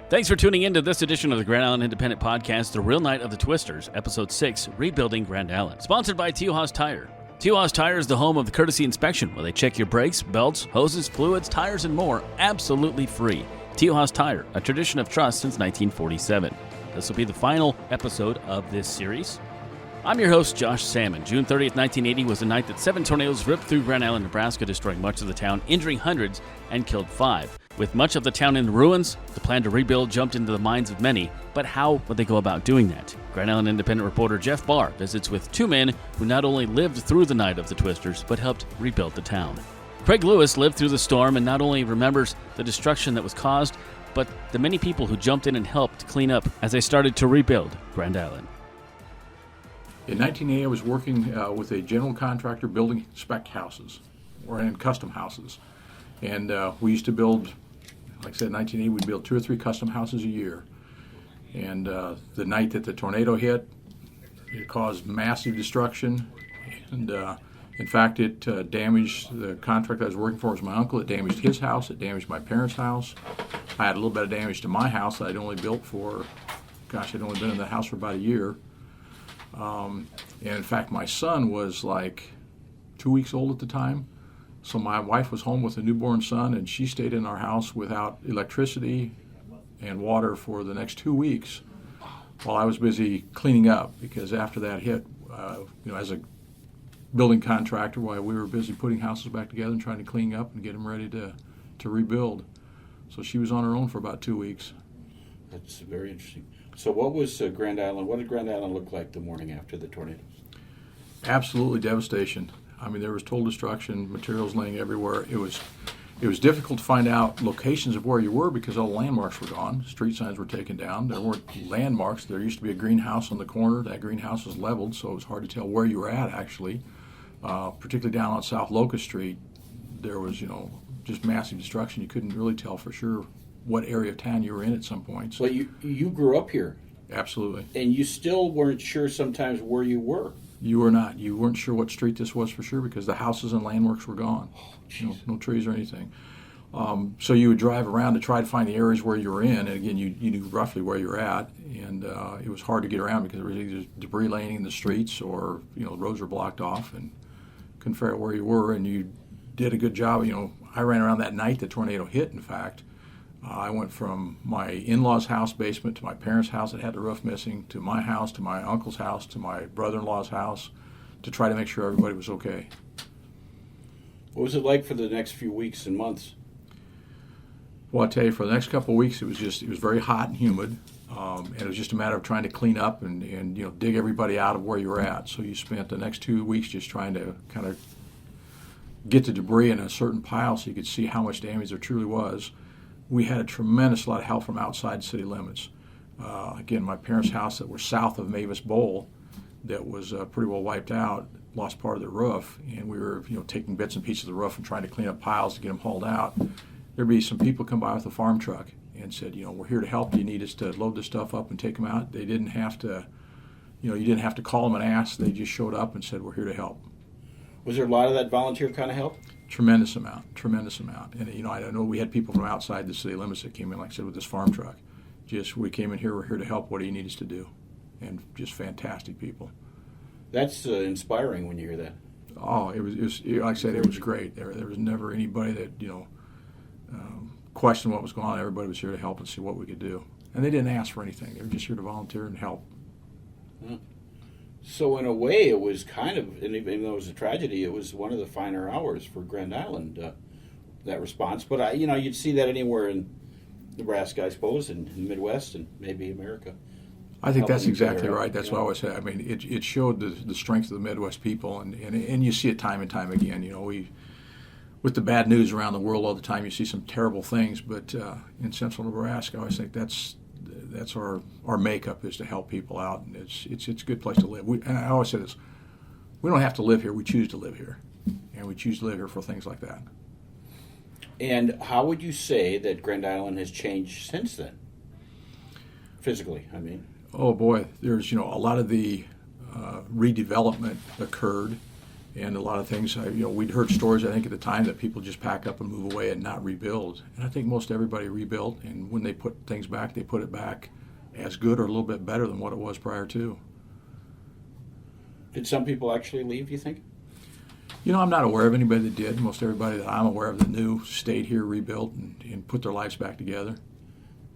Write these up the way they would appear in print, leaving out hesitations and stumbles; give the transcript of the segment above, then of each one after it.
Thanks for tuning in to this edition of the Grand Island Independent Podcast, The Real Night of the Twisters, Episode 6, Rebuilding Grand Island. Sponsored by Teoha's Tire. Teoha's Tire is the home of the courtesy inspection, where they check your brakes, belts, hoses, fluids, tires, and more, absolutely free. Teoha's Tire, a tradition of trust since 1947. This will be the final episode of this series. I'm your host, Josh Salmon. June 30th, 1980 was the night that 7 tornadoes ripped through Grand Island, Nebraska, destroying much of the town, injuring hundreds, and killed 5. With much of the town in ruins, the plan to rebuild jumped into the minds of many. But how would they go about doing that? Grand Island Independent reporter Jeff Barr visits with 2 men who not only lived through the night of the Twisters, but helped rebuild the town. Craig Lewis lived through the storm and not only remembers the destruction that was caused, but the many people who jumped in and helped clean up as they started to rebuild Grand Island. In 1980, I was working with a general contractor building spec houses, or in custom houses. And we used to build, like I said, in 1980, we'd build 2 or 3 custom houses a year. And the night that the tornado hit, it caused massive destruction. And in fact, it damaged the contractor I was working for was my uncle. It damaged his house. It damaged my parents' house. I had a little bit of damage to my house that I'd only built for, I'd only been in the house for about a year. And in fact, my son was like 2 weeks old at the time. So my wife was home with a newborn son, and she stayed in our house without electricity and water for the next 2 weeks while I was busy cleaning up, because after that hit, as a building contractor, while we were busy putting houses back together and trying to clean up and get them ready to rebuild. So she was on her own for about 2 weeks. That's very interesting. So what was Grand Island? What did Grand Island look like the morning after the tornadoes? Absolutely devastation. I mean, there was total destruction, materials laying everywhere. It was difficult to find out locations of where you were because all the landmarks were gone. Street signs were taken down. There weren't landmarks. There used to be a greenhouse on the corner. That greenhouse was leveled, so it was hard to tell where you were at, actually. Particularly down on South Locust Street, there was, just massive destruction. You couldn't really tell for sure what area of town you were in at some points. Well, you grew up here. Absolutely. And you still weren't sure sometimes where you were. You were not. You weren't sure what street this was for sure because the houses and landmarks were gone. No trees or anything. So you would drive around to try to find the areas where you were in, and again, you knew roughly where you were at, and it was hard to get around because there was either debris laying in the streets or, the roads were blocked off and couldn't figure out where you were, and you did a good job. I ran around that night the tornado hit, in fact. I went from my in-laws' house basement to my parents' house that had the roof missing, to my house, to my uncle's house, to my brother-in-law's house, to try to make sure everybody was okay. What was it like for the next few weeks and months? Well, I'll tell you, for the next couple of weeks, it was very hot and humid, and it was just a matter of trying to clean up and dig everybody out of where you were at. So you spent the next 2 weeks just trying to kind of get the debris in a certain pile so you could see how much damage there truly was. We had a tremendous lot of help from outside city limits. Again, my parents' house that was south of Mavis Bowl, that was pretty well wiped out, lost part of the roof, and we were taking bits and pieces of the roof and trying to clean up piles to get them hauled out. There'd be some people come by with a farm truck and said, we're here to help. Do you need us to load this stuff up and take them out? They didn't have to, you didn't have to call them and ask. They just showed up and said, we're here to help. Was there a lot of that volunteer kind of help? Tremendous amount. And, I know we had people from outside the city limits that came in, like I said, with this farm truck. We came in here, we're here to help. What do you need us to do? And just fantastic people. That's inspiring when you hear that. Oh, it was like I said, it was great. There was never anybody that, questioned what was going on. Everybody was here to help and see what we could do. And they didn't ask for anything. They were just here to volunteer and help. So in a way, it was kind of, and even though it was a tragedy, it was one of the finer hours for Grand Island, that response. But, you'd see that anywhere in Nebraska, I suppose, and in the Midwest and maybe America. I think that's exactly right. That's what I always say. I mean, it showed the strength of the Midwest people, and you see it time and time again. With the bad news around the world all the time, you see some terrible things. But in Central Nebraska, I always think that's our makeup is to help people out, and it's a good place to live. And I always say this: we don't have to live here; we choose to live here, and we choose to live here for things like that. And how would you say that Grand Island has changed since then, physically? I mean, oh boy, there's a lot of the redevelopment occurred, And a lot of things, we'd heard stories, I think, at the time that people just pack up and move away and not rebuild. And I think most everybody rebuilt, and when they put things back, they put it back as good or a little bit better than what it was prior to. Did some people actually leave, you think? I'm not aware of anybody that did. Most everybody that I'm aware of that knew stayed here, rebuilt, and put their lives back together.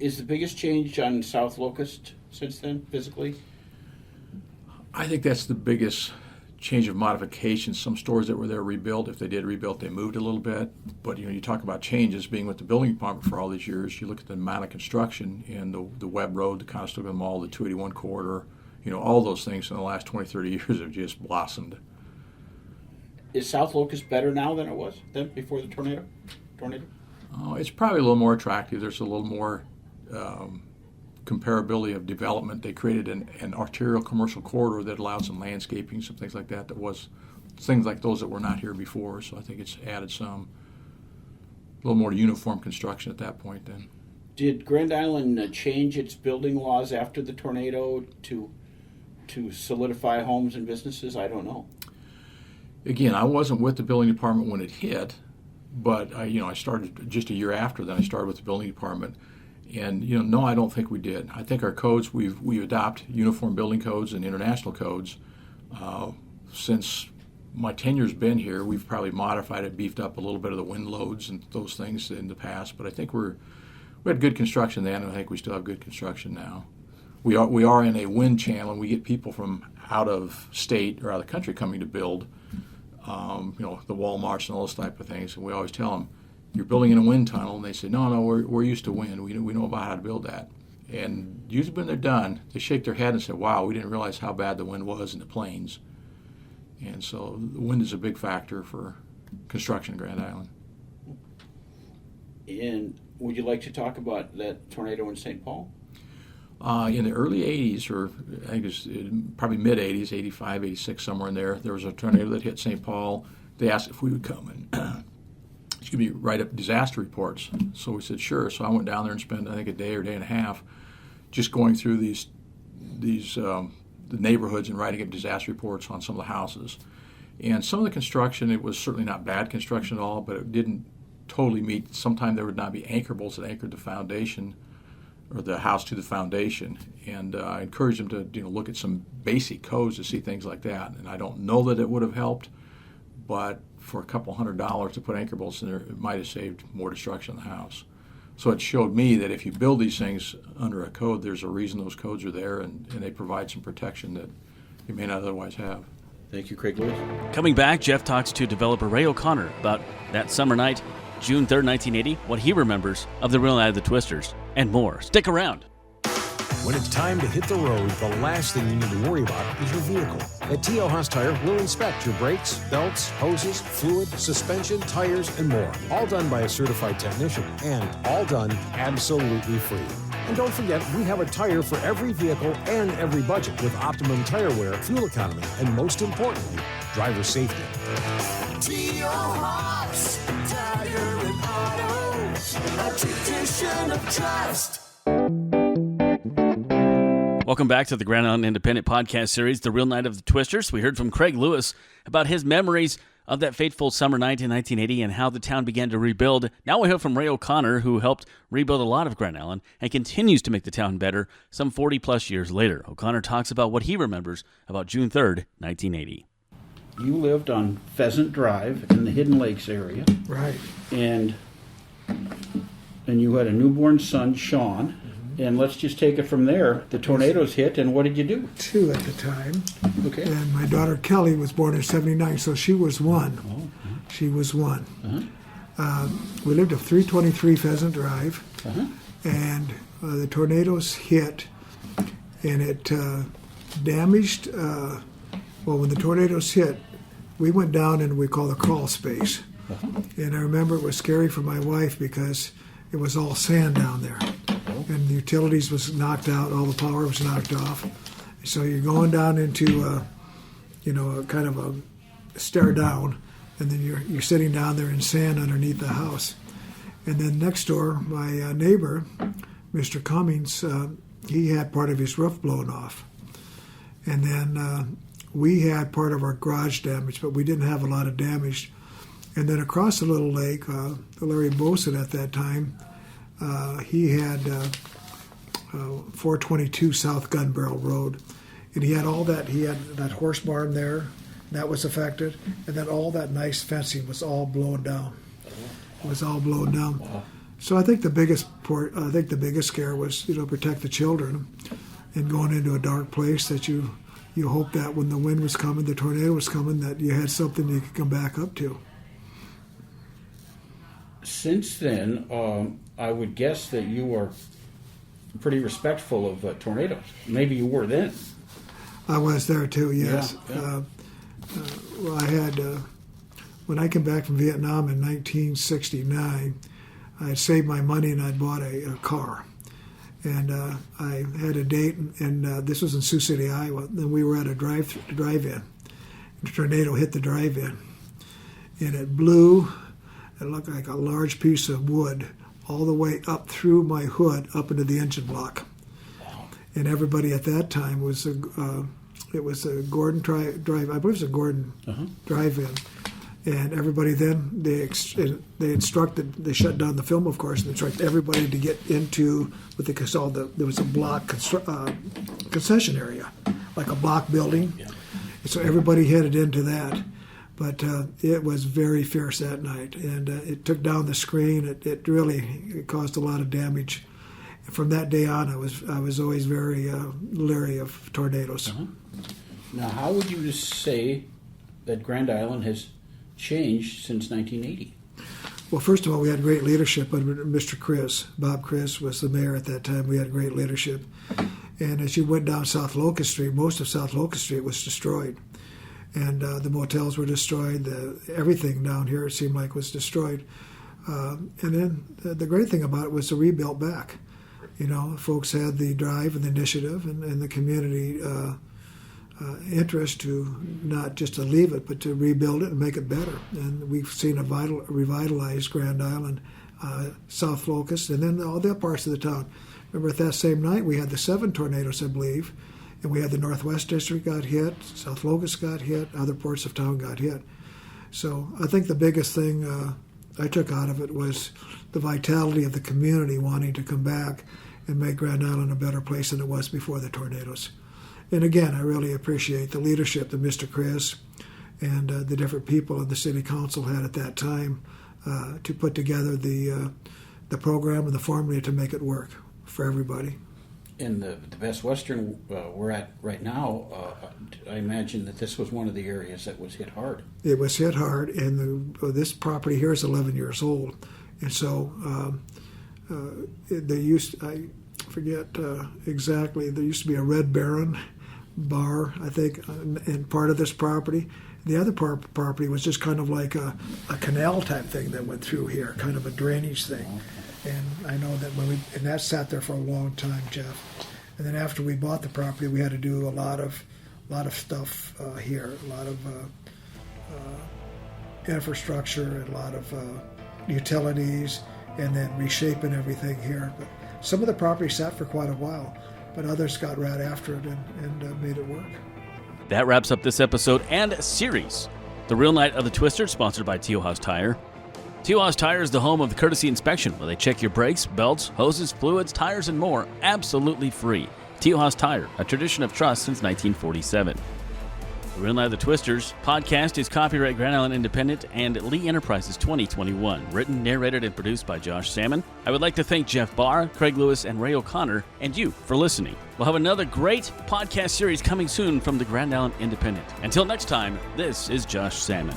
Is the biggest change on South Locust since then, physically? I think that's the biggest change of modification. Some stores that were there rebuilt. If they did rebuild, they moved a little bit. But you talk about changes. Being with the building department for all these years, you look at the amount of construction in the Webb Road, the Conestoga Mall, the 281 corridor. All those things in the last 20, 30 years have just blossomed. Is South Locust better now than it was then before the tornado? Oh, it's probably a little more attractive. There's a little more comparability of development. They created an arterial commercial corridor that allowed some landscaping, some things like that was things like those that were not here before. So I think it's added some, a little more uniform construction at that point then. Did Grand Island change its building laws after the tornado to solidify homes and businesses? I don't know. Again, I wasn't with the building department when it hit, but I started just a year after. Then I started with the building department. And no, I don't think we did. I think our codes, we adopt uniform building codes and international codes. Since my tenure's been here, we've probably modified it, beefed up a little bit of the wind loads and those things in the past. But I think we had good construction then, and I think we still have good construction now. We are in a wind channel, and we get people from out of state or out of the country coming to build. The Walmarts and all those type of things. And we always tell them, you're building in a wind tunnel, and they say, no, we're used to wind. We know about how to build that. And usually when they're done, they shake their head and say, wow, we didn't realize how bad the wind was in the plains. And so the wind is a big factor for construction in Grand Island. And would you like to talk about that tornado in St. Paul? In the early 80s, or I think it was probably mid-80s, 85, 86, somewhere in there was a tornado that hit St. Paul. They asked if we would come and write up disaster reports. So we said, sure. So I went down there and spent, I think, a day or day and a half just going through the neighborhoods and writing up disaster reports on some of the houses. And some of the construction, it was certainly not bad construction at all, but it didn't totally meet. Sometimes there would not be anchor bolts that anchored the foundation or the house to the foundation. And I encouraged them to look at some basic codes to see things like that. And I don't know that it would have helped, but for a couple $100 to put anchor bolts in there, it might have saved more destruction in the house. So it showed me that if you build these things under a code, there's a reason those codes are there, and they provide some protection that you may not otherwise have. Thank you, Craig Lewis. Coming back, Jeff talks to developer Ray O'Connor about that summer night, June 3rd, 1980, what he remembers of the real night of the Twisters, and more. Stick around. When it's time to hit the road, the last thing you need to worry about is your vehicle. At T.O. Haas Tire, we'll inspect your brakes, belts, hoses, fluid, suspension, tires, and more. All done by a certified technician, and all done absolutely free. And don't forget, we have a tire for every vehicle and every budget with optimum tire wear, fuel economy, and most importantly, driver safety. T.O. Haas Tire and Auto, a tradition of trust. Welcome back to the Grand Island Independent podcast series, The Real Night of the Twisters. We heard from Craig Lewis about his memories of that fateful summer night in 1980 and how the town began to rebuild. Now we hear from Ray O'Connor, who helped rebuild a lot of Grand Island and continues to make the town better some 40-plus years later. O'Connor talks about what he remembers about June 3rd, 1980. You lived on Pheasant Drive in the Hidden Lakes area. Right. And you had a newborn son, Sean. And let's just take it from there. The tornadoes hit, and what did you do? 2 at the time. Okay. And my daughter Kelly was born in '79, so she was 1. Oh, uh-huh. She was 1. Uh-huh. We lived at 323 Pheasant Drive, Uh-huh. and the tornadoes hit, and it damaged. When the tornadoes hit, we went down in what we call the crawl space. Uh-huh. And I remember it was scary for my wife because it was all sand down there. And the utilities was knocked out, all the power was knocked off. So you're going down into, a kind of a stair down, and then you're sitting down there in sand underneath the house. And then next door, my neighbor, Mr. Cummings, he had part of his roof blown off. And then we had part of our garage damaged, but we didn't have a lot of damage. And then across the little lake, Larry Boson at that time, he had 422 South Gun Barrel Road. And he had all that. He had that horse barn there, that was affected. And then all that nice fencing was all blown down. It was all blown down. Wow. So I think the biggest scare was, protect the children and going into a dark place that you hope that when the wind was coming, the tornado was coming, that you had something you could come back up to. Since then, I would guess that you are pretty respectful of tornadoes. Maybe you were then. I was there too, yes. Yeah. Well, I had, when I came back from Vietnam in 1969, I had saved my money and I'd bought a car. And I had a date, and this was in Sioux City, Iowa. Then we were at a drive-in. The tornado hit the drive-in. And it blew, it looked like a large piece of wood all the way up through my hood, up into the engine block. And everybody at that time was, it was a Gordon drive, I believe it was a Gordon drive-in. And everybody then, they instructed, they shut down the film, of course, and instructed everybody to get into what they called there was a block concession area, like a block building. Yeah. And so everybody headed into that. But it was very fierce that night, and it took down the screen. It really caused a lot of damage. And from that day on, I was always very leery of tornadoes. Now, how would you say that Grand Island has changed since 1980? Well, first of all, we had great leadership under Mr. Chris. Bob Chris was the mayor at that time. We had great leadership. And as you went down South Locust Street, most of South Locust Street was destroyed. And the motels were destroyed. Everything down here, it seemed like, was destroyed. And then the great thing about it was to rebuild back. Folks had the drive and the initiative and the community interest to not just to leave it, but to rebuild it and make it better. And we've seen a revitalized Grand Island, South Locust, and then all the other parts of the town. Remember, at that same night, we had the 7 tornadoes, I believe, and we had the Northwest District got hit, South Locust got hit, other parts of town got hit. So I think the biggest thing I took out of it was the vitality of the community wanting to come back and make Grand Island a better place than it was before the tornadoes. And again, I really appreciate the leadership that Mr. Chris and the different people in the city council had at that time to put together the program and the formula to make it work for everybody. In the Best Western we're at right now, I imagine that this was one of the areas that was hit hard. It was hit hard, and this property here is 11 years old. And so I forget exactly, there used to be a Red Baron bar, I think, in part of this property. The other property was just kind of like a canal type thing that went through here, kind of a drainage thing. And I know that and that sat there for a long time, Jeff. And then after we bought the property, we had to do a lot of stuff here, a lot of infrastructure, and a lot of utilities, and then reshaping everything here. But some of the property sat for quite a while, but others got right after it and made it work. That wraps up this episode and series. The Real Night of the Twister, sponsored by Teal-Haas Tire. Teal-Haas Tire is the home of the courtesy inspection, where they check your brakes, belts, hoses, fluids, tires, and more absolutely free. Teal-Haas Tire, a tradition of trust since 1947. The Real Night of the Twisters podcast is copyright Grand Island Independent and Lee Enterprises 2021. Written, narrated, and produced by Josh Salmon. I would like to thank Jeff Barr, Craig Lewis, and Ray O'Connor, and you for listening. We'll have another great podcast series coming soon from the Grand Island Independent. Until next time, this is Josh Salmon.